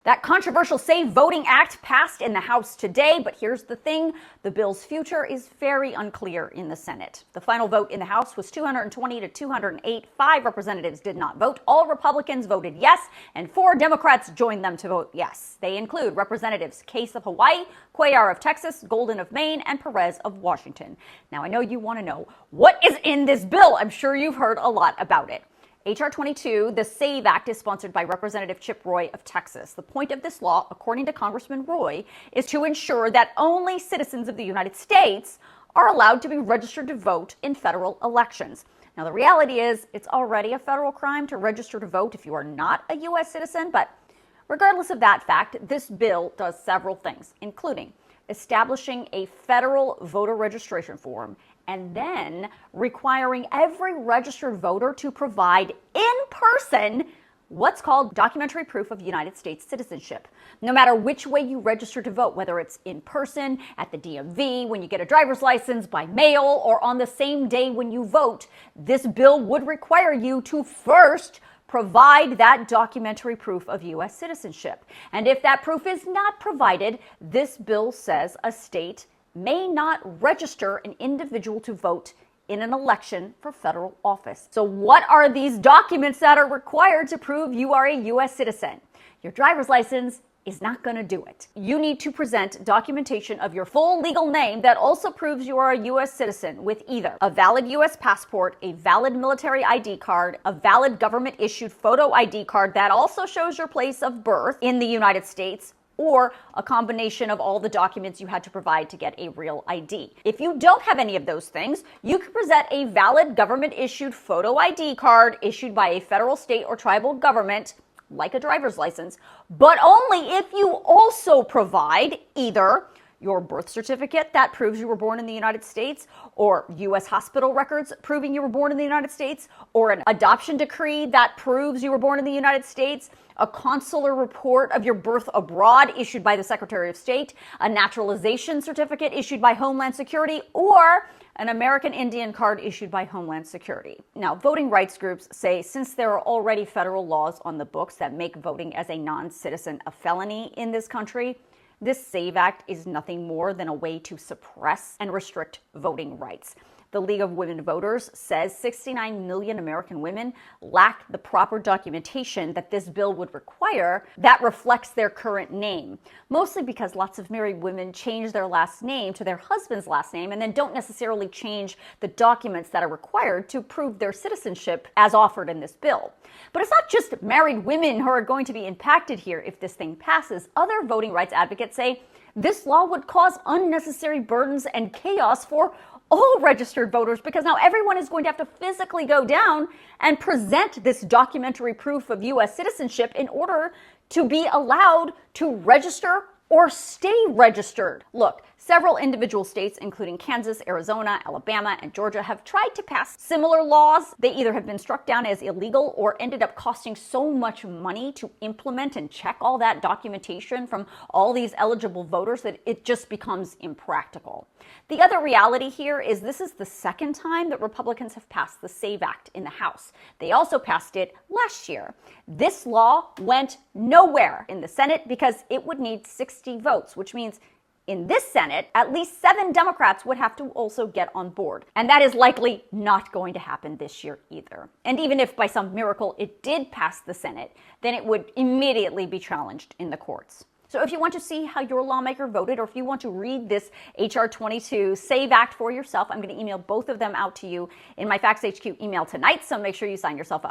That controversial Save Voting Act passed in the House today, but here's the thing. The bill's future is very unclear in the Senate. The final vote in the House was 220 to 208. 5 representatives did not vote. All Republicans voted yes, and 4 Democrats joined them to vote yes. They include Representatives Case of Hawaii, Cuellar of Texas, Golden of Maine, and Perez of Washington. Now, I know you want to know, what is in this bill? I'm sure you've heard a lot about it. H.R. 22, the SAVE Act, is sponsored by Representative Chip Roy of Texas. The point of this law, according to Congressman Roy, is to ensure that only citizens of the United States are allowed to be registered to vote in federal elections. Now, the reality is it's already a federal crime to register to vote if you are not a U.S. citizen, but regardless of that fact, this bill does several things, including establishing a federal voter registration form and then requiring every registered voter to provide in person what's called documentary proof of United States citizenship. No matter which way you register to vote, whether it's in person, at the DMV, when you get a driver's license, by mail, or on the same day when you vote, this bill would require you to first provide that documentary proof of U.S. citizenship. And if that proof is not provided, this bill says a state may not register an individual to vote in an election for federal office. So what are these documents that are required to prove you are a U.S. citizen? Your driver's license is not going to do it. You need to present documentation of your full legal name that also proves you are a U.S. citizen with either a valid U.S. passport, a valid military ID card, a valid government-issued photo ID card that also shows your place of birth in the United States, or a combination of all the documents you had to provide to get a real ID. If you don't have any of those things, you can present a valid government-issued photo ID card issued by a federal, state, or tribal government, like a driver's license, but only if you also provide either your birth certificate that proves you were born in the United States, or U.S. hospital records proving you were born in the United States, or an adoption decree that proves you were born in the United States, a consular report of your birth abroad issued by the Secretary of State, a naturalization certificate issued by Homeland Security, or an American Indian card issued by Homeland Security. Now, voting rights groups say since there are already federal laws on the books that make voting as a non-citizen a felony in this country, this SAVE Act is nothing more than a way to suppress and restrict voting rights. The League of Women Voters says 69 million American women lack the proper documentation that this bill would require that reflects their current name, mostly because lots of married women change their last name to their husband's last name and then don't necessarily change the documents that are required to prove their citizenship as offered in this bill. But it's not just married women who are going to be impacted here if this thing passes. Other voting rights advocates say this law would cause unnecessary burdens and chaos for all registered voters, because now everyone is going to have to physically go down and present this documentary proof of U.S. citizenship in order to be allowed to register or stay registered. Look, several individual states, including Kansas, Arizona, Alabama, and Georgia, have tried to pass similar laws. They either have been struck down as illegal or ended up costing so much money to implement and check all that documentation from all these eligible voters that it just becomes impractical. The other reality here is this is the second time that Republicans have passed the SAVE Act in the House. They also passed it last year. This law went nowhere in the Senate because it would need 60 votes, which means in this Senate, at least 7 Democrats would have to also get on board. And that is likely not going to happen this year either. And even if by some miracle it did pass the Senate, then it would immediately be challenged in the courts. So if you want to see how your lawmaker voted, or if you want to read this H.R. 22 SAVE Act for yourself, I'm going to email both of them out to you in my Facts HQ email tonight, so make sure you sign yourself up.